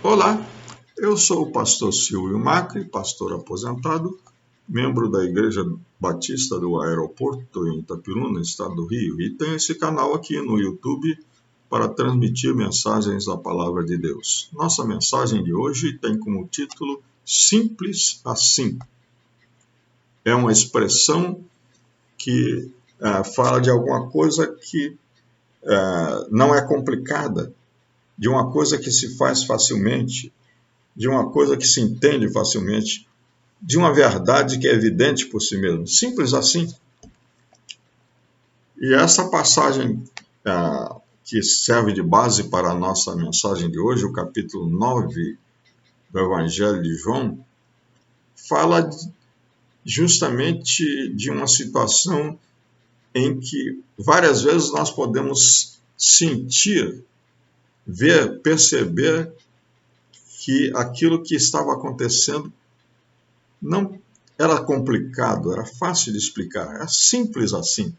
Olá, eu sou o pastor Silvio Macri, pastor aposentado, membro da Igreja Batista do Aeroporto em Itapiruna, no estado do Rio, e tenho esse canal aqui no YouTube para transmitir mensagens da Palavra de Deus. Nossa mensagem de hoje tem como título Simples Assim. É uma expressão que fala de alguma coisa que não é complicada, de uma coisa que se faz facilmente, de uma coisa que se entende facilmente, de uma verdade que é evidente por si mesmo. Simples assim. E essa passagem que serve de base para a nossa mensagem de hoje, o capítulo 9 do Evangelho de João, fala justamente de uma situação em que várias vezes nós podemos sentir, ver, perceber que aquilo que estava acontecendo não era complicado, era fácil de explicar, era simples assim.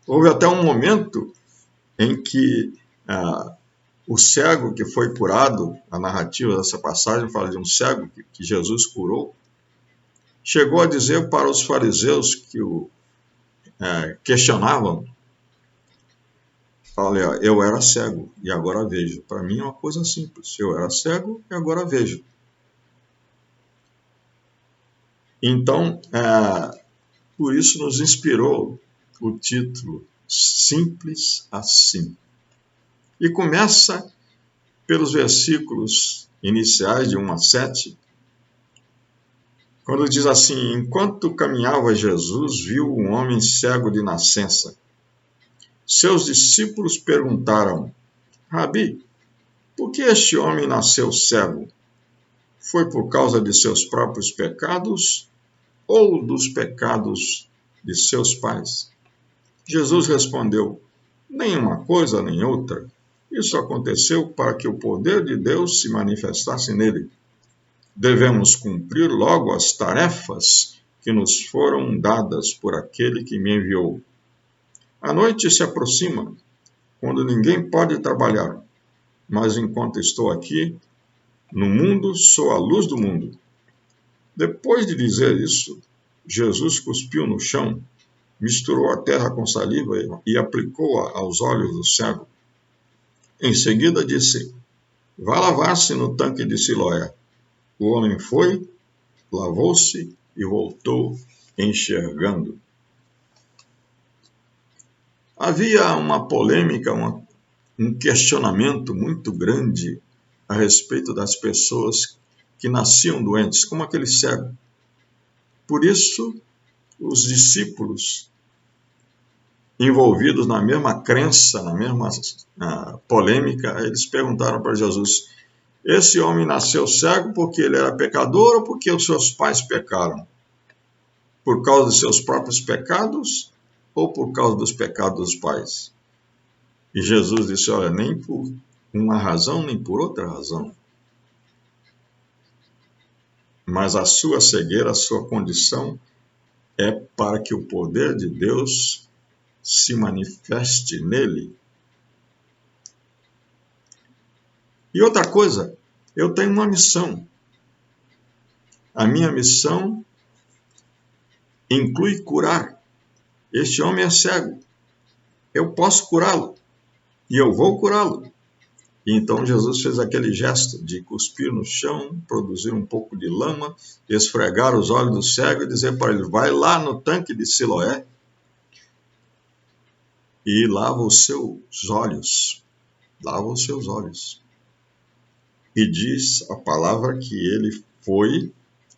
Houve até um momento em que o cego que foi curado, a narrativa dessa passagem fala de um cego que Jesus curou, chegou a dizer para os fariseus que o questionavam: olha, eu era cego e agora vejo. Para mim é uma coisa simples, eu era cego e agora vejo. Então, por isso nos inspirou o título Simples Assim. E começa pelos versículos iniciais de 1 a 7, quando diz assim: enquanto caminhava Jesus, viu um homem cego de nascença. Seus discípulos perguntaram: Rabi, por que este homem nasceu cego? Foi por causa de seus próprios pecados ou dos pecados de seus pais? Jesus respondeu: nem uma coisa nem outra. Isso aconteceu para que o poder de Deus se manifestasse nele. Devemos cumprir logo as tarefas que nos foram dadas por aquele que me enviou. A noite se aproxima, quando ninguém pode trabalhar, mas enquanto estou aqui, no mundo, sou a luz do mundo. Depois de dizer isso, Jesus cuspiu no chão, misturou a terra com saliva e aplicou-a aos olhos do cego. Em seguida disse: vá lavar-se no tanque de Siloé. O homem foi, lavou-se e voltou enxergando. Havia uma polêmica, um questionamento muito grande a respeito das pessoas que nasciam doentes, como aquele cego. Por isso, os discípulos, envolvidos na mesma crença, na mesma polêmica, eles perguntaram para Jesus: esse homem nasceu cego porque ele era pecador ou porque os seus pais pecaram? Por causa dos seus próprios pecados ou por causa dos pecados dos pais? E Jesus disse: olha, nem por uma razão, nem por outra razão. Mas a sua cegueira, a sua condição é para que o poder de Deus se manifeste nele. E outra coisa, eu tenho uma missão. A minha missão inclui curar. Este homem é cego. Eu posso curá-lo. E eu vou curá-lo. E então Jesus fez aquele gesto de cuspir no chão, produzir um pouco de lama, esfregar os olhos do cego e dizer para ele: vai lá no tanque de Siloé e lava os seus olhos. Lava os seus olhos. E diz a palavra que ele foi,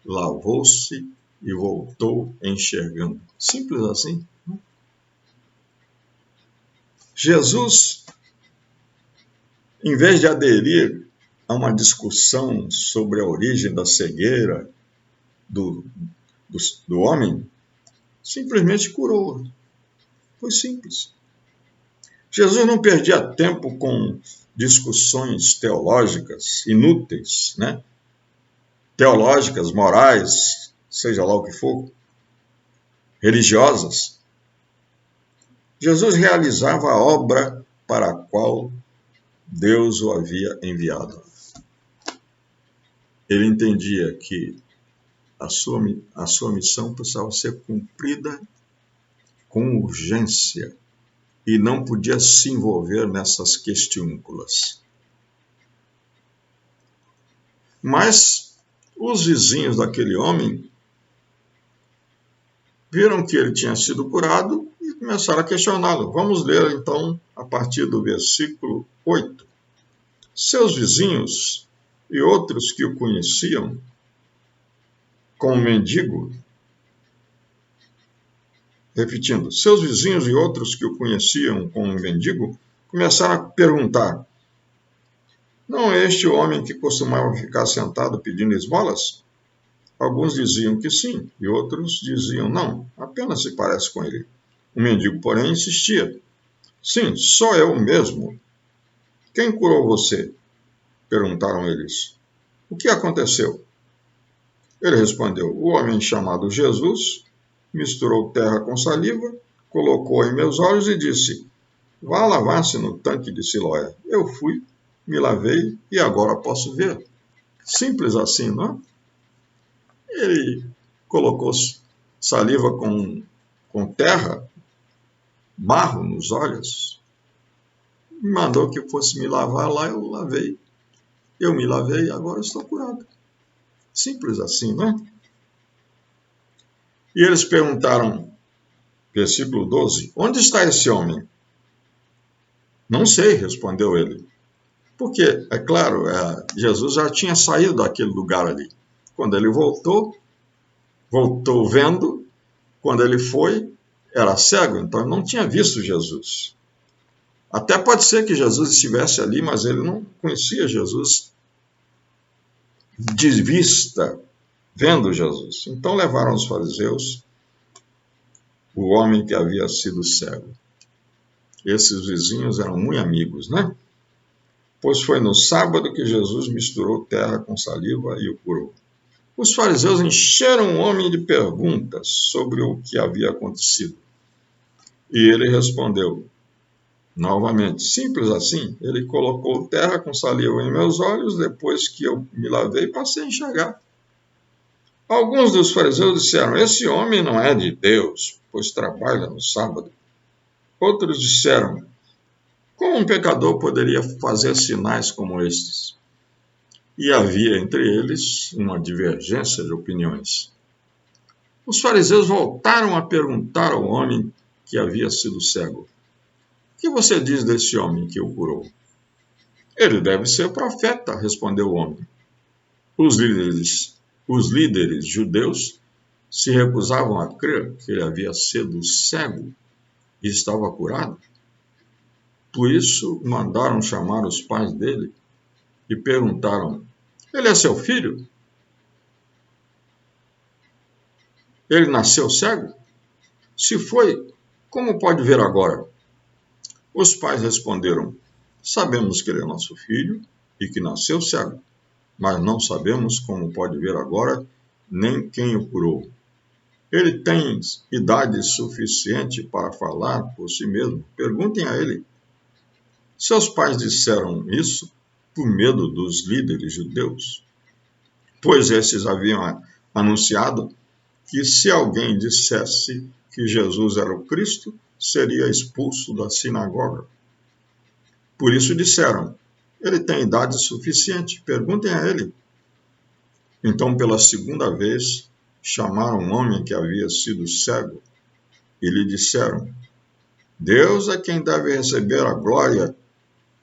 lavou-se e voltou enxergando. Simples assim. Jesus, em vez de aderir a uma discussão sobre a origem da cegueira do homem, simplesmente curou. Foi simples. Jesus não perdia tempo com discussões teológicas inúteis, né? Teológicas, morais, seja lá o que for, religiosas. Jesus realizava a obra para a qual Deus o havia enviado. Ele entendia que a sua missão precisava ser cumprida com urgência e não podia se envolver nessas questiúnculas. Mas os vizinhos daquele homem viram que ele tinha sido curado e começaram a questioná-lo. Vamos ler então a partir do versículo 8. Seus vizinhos e outros que o conheciam como mendigo, repetindo, seus vizinhos e outros que o conheciam como mendigo começaram a perguntar: não é este o homem que costumava ficar sentado pedindo esmolas? Alguns diziam que sim, e outros diziam não, apenas se parece com ele. O mendigo, porém, insistia: sim, sou eu mesmo. Quem curou você? Perguntaram eles. O que aconteceu? Ele respondeu: o homem chamado Jesus misturou terra com saliva, colocou em meus olhos e disse: vá lavar-se no tanque de Siloé. Eu fui, me lavei e agora posso ver. Simples assim, não é? Ele colocou saliva com terra, barro nos olhos, me mandou que fosse me lavar lá, eu lavei. Eu me lavei e agora estou curado. Simples assim, não é? E eles perguntaram, versículo 12, onde está esse homem? Não sei, respondeu ele. Porque, é claro, Jesus já tinha saído daquele lugar ali. Quando ele voltou vendo. Quando ele foi, era cego, então ele não tinha visto Jesus. Até pode ser que Jesus estivesse ali, mas ele não conhecia Jesus de vista, vendo Jesus. Então levaram os fariseus o homem que havia sido cego. Esses vizinhos eram muito amigos, né? Pois foi no sábado que Jesus misturou terra com saliva e o curou. Os fariseus encheram o homem de perguntas sobre o que havia acontecido. E ele respondeu, novamente, simples assim, ele colocou terra com saliva em meus olhos, depois que eu me lavei, passei a enxergar. Alguns dos fariseus disseram, esse homem não é de Deus, pois trabalha no sábado. Outros disseram, como um pecador poderia fazer sinais como estes? E havia entre eles uma divergência de opiniões. Os fariseus voltaram a perguntar ao homem que havia sido cego, o que você diz desse homem que o curou? Ele deve ser profeta, respondeu o homem. Os líderes judeus se recusavam a crer que ele havia sido cego e estava curado. Por isso, mandaram chamar os pais dele e perguntaram, ele é seu filho? Ele nasceu cego? Se foi, como pode ver agora? Os pais responderam, sabemos que ele é nosso filho e que nasceu cego, mas não sabemos como pode ver agora, nem quem o curou. Ele tem idade suficiente para falar por si mesmo. Perguntem a ele. Seus pais disseram isso por medo dos líderes judeus, pois esses haviam anunciado que se alguém dissesse que Jesus era o Cristo, seria expulso da sinagoga. Por isso disseram, ele tem idade suficiente, perguntem a ele. Então, pela segunda vez, chamaram um homem que havia sido cego e lhe disseram, Deus é quem deve receber a glória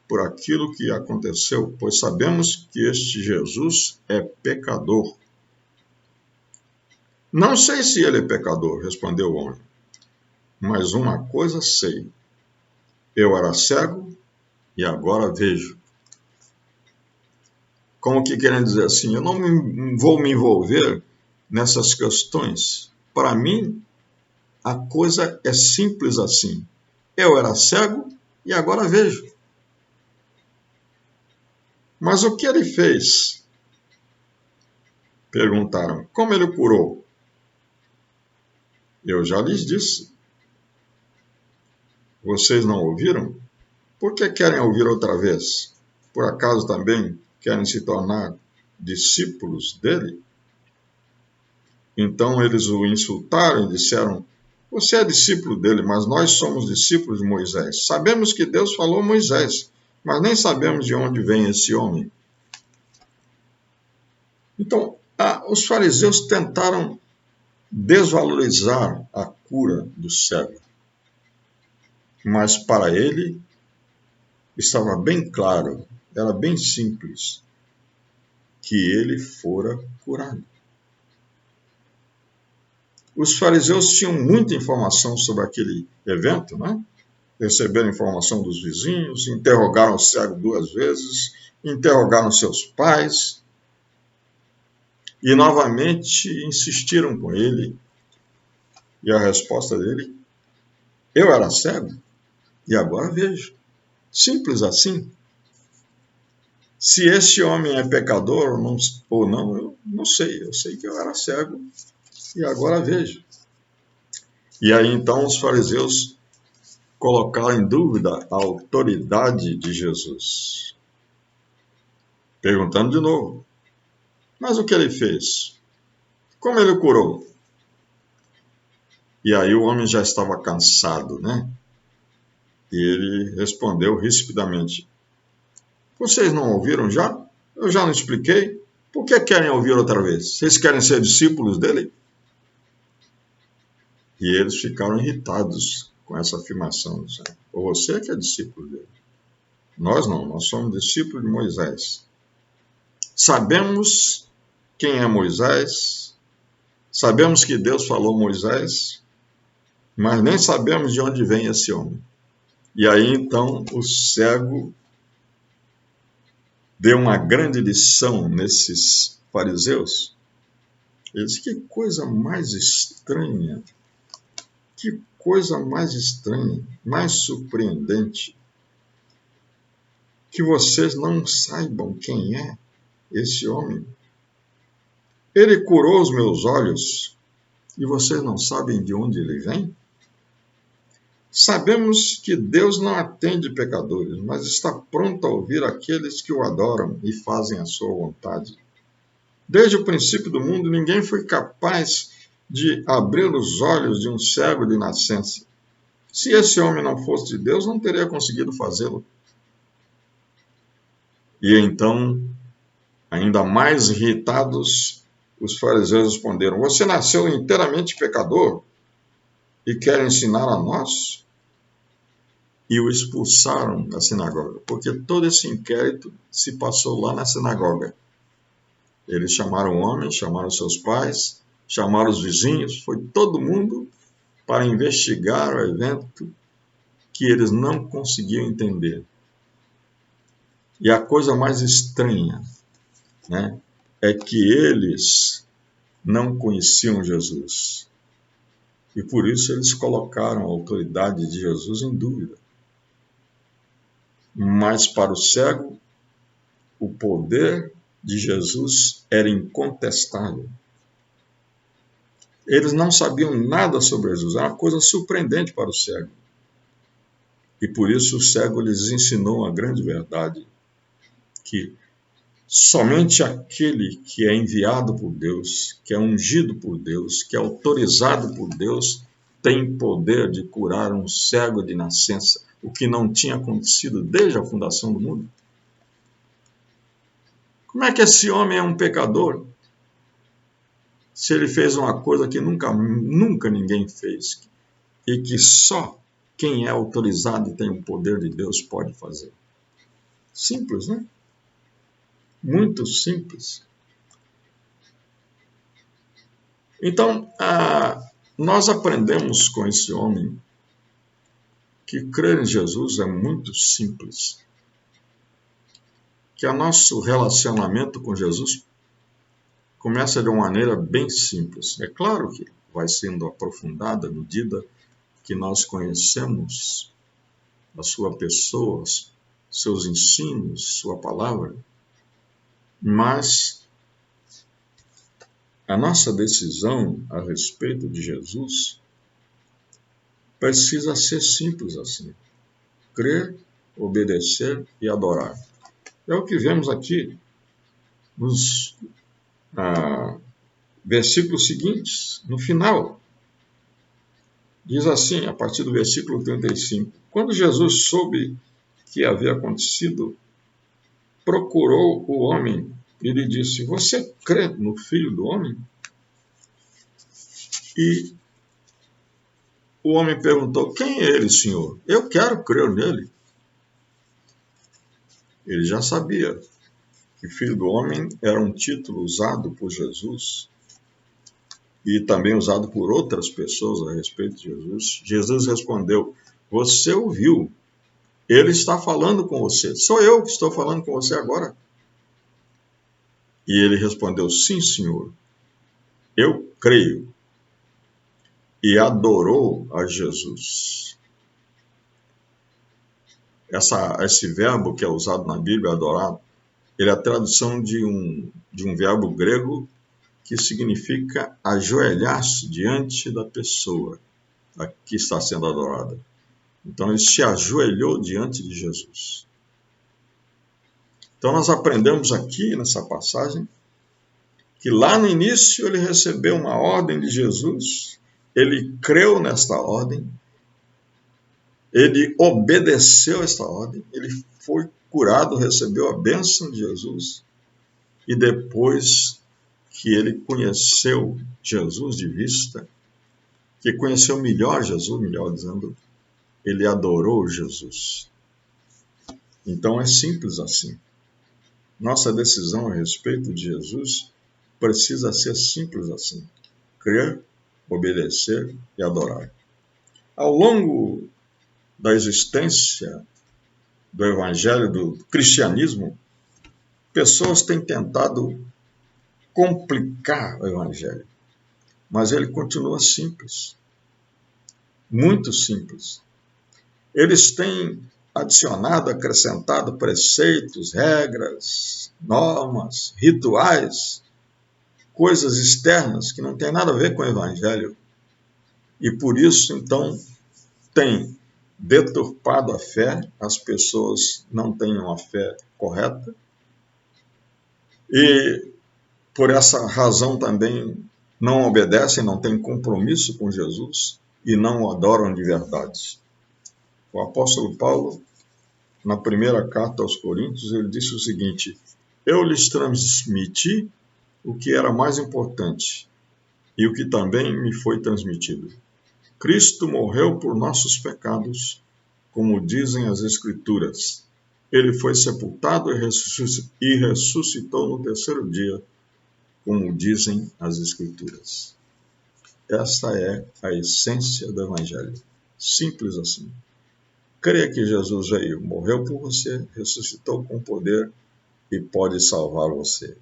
por aquilo que aconteceu, pois sabemos que este Jesus é pecador. Não sei se ele é pecador, respondeu o homem, mas uma coisa sei, eu era cego e agora vejo. Como que querendo dizer assim, eu não vou me envolver nessas questões. Para mim, a coisa é simples assim. Eu era cego e agora vejo. Mas o que ele fez? Perguntaram. Como ele o curou? Eu já lhes disse. Vocês não ouviram? Por que querem ouvir outra vez? por acaso também querem se tornar discípulos dele? Então eles o insultaram e disseram: você é discípulo dele, mas nós somos discípulos de Moisés. Sabemos que Deus falou a Moisés, mas nem sabemos de onde vem esse homem. Então, os fariseus tentaram desvalorizar a cura do cego. Mas para ele estava bem claro, era bem simples, que ele fora curado. Os fariseus tinham muita informação sobre aquele evento, né? Receberam informação dos vizinhos, interrogaram o cego 2 vezes, interrogaram seus pais e novamente insistiram com ele. E a resposta dele: eu era cego e agora vejo. Simples assim. Se esse homem é pecador ou não, eu não sei. Eu sei que eu era cego e agora vejo. E aí então os fariseus colocaram em dúvida a autoridade de Jesus. Perguntando de novo: mas o que ele fez? Como ele o curou? E aí o homem já estava cansado, né? E ele respondeu rispidamente: vocês não ouviram já? Eu já não expliquei. Por que querem ouvir outra vez? Vocês querem ser discípulos dele? E eles ficaram irritados com essa afirmação. Ou você que é discípulo dele. Nós não, nós somos discípulos de Moisés. Sabemos quem é Moisés, sabemos que Deus falou a Moisés, mas nem sabemos de onde vem esse homem. E aí então o cego deu uma grande lição nesses fariseus. Ele disse: que coisa mais estranha, que coisa mais estranha, mais surpreendente, que vocês não saibam quem é esse homem. Ele curou os meus olhos e vocês não sabem de onde ele vem? Sabemos que Deus não atende pecadores, mas está pronto a ouvir aqueles que o adoram e fazem a sua vontade. Desde o princípio do mundo, ninguém foi capaz de abrir os olhos de um cego de nascença. Se esse homem não fosse de Deus, não teria conseguido fazê-lo. E então, ainda mais irritados, os fariseus responderam: você nasceu inteiramente pecador e quer ensinar a nós? E o expulsaram da sinagoga, porque todo esse inquérito se passou lá na sinagoga. Eles chamaram o homem, chamaram seus pais, chamaram os vizinhos, foi todo mundo para investigar o evento que eles não conseguiam entender. E a coisa mais estranha, né, é que eles não conheciam Jesus. E por isso eles colocaram a autoridade de Jesus em dúvida. Mas para o cego, o poder de Jesus era incontestável. Eles não sabiam nada sobre Jesus, era uma coisa surpreendente para o cego. E por isso o cego lhes ensinou a grande verdade, que somente aquele que é enviado por Deus, que é ungido por Deus, que é autorizado por Deus, tem poder de curar um cego de nascença, o que não tinha acontecido desde a fundação do mundo. Como é que esse homem é um pecador? Se ele fez uma coisa que nunca ninguém fez, e que só quem é autorizado e tem o poder de Deus pode fazer. Simples, né? Muito simples. Então, nós aprendemos com esse homem que crer em Jesus é muito simples. Que o nosso relacionamento com Jesus começa de uma maneira bem simples. É claro que vai sendo aprofundada à medida que nós conhecemos a sua pessoa, seus ensinos, sua palavra, mas a nossa decisão a respeito de Jesus precisa ser simples assim: crer, obedecer e adorar. É o que vemos aqui nos versículos seguintes, no final. Diz assim, a partir do versículo 35: Quando Jesus soube que havia acontecido, procurou o homem e lhe disse: Você crê no Filho do Homem? E o homem perguntou: Quem é ele, Senhor? Eu quero crer nele. Ele já sabia que Filho do Homem era um título usado por Jesus e também usado por outras pessoas a respeito de Jesus. Jesus respondeu: Você ouviu, ele está falando com você. Sou eu que estou falando com você agora. E ele respondeu: Sim, Senhor, eu creio. E adorou a Jesus. Esse verbo que é usado na Bíblia, adorar, ele é a tradução de um verbo grego que significa ajoelhar-se diante da pessoa que está sendo adorada. Então ele se ajoelhou diante de Jesus. Então nós aprendemos aqui nessa passagem que lá no início ele recebeu uma ordem de Jesus, ele creu nesta ordem, ele obedeceu esta ordem, ele foi curado, recebeu a bênção de Jesus, e depois que ele conheceu Jesus de vista, que conheceu melhor Jesus, melhor dizendo, ele adorou Jesus. Então é simples assim. Nossa decisão a respeito de Jesus precisa ser simples assim: crer, obedecer e adorar. Ao longo da existência do Evangelho, do cristianismo, pessoas têm tentado complicar o Evangelho, mas ele continua simples, muito simples. Eles têm adicionado, acrescentado preceitos, regras, normas, rituais, coisas externas que não têm nada a ver com o Evangelho. E por isso, então, tem deturpado a fé, as pessoas não têm uma fé correta, e por essa razão também não obedecem, não têm compromisso com Jesus e não o adoram de verdade. O apóstolo Paulo, na primeira carta aos Coríntios, ele disse o seguinte: eu lhes transmiti o que era mais importante e o que também me foi transmitido. Cristo morreu por nossos pecados, como dizem as Escrituras. Ele foi sepultado e ressuscitou no terceiro dia, como dizem as Escrituras. Esta é a essência do Evangelho. Simples assim. Creia que Jesus veio, morreu por você, ressuscitou com poder e pode salvar você.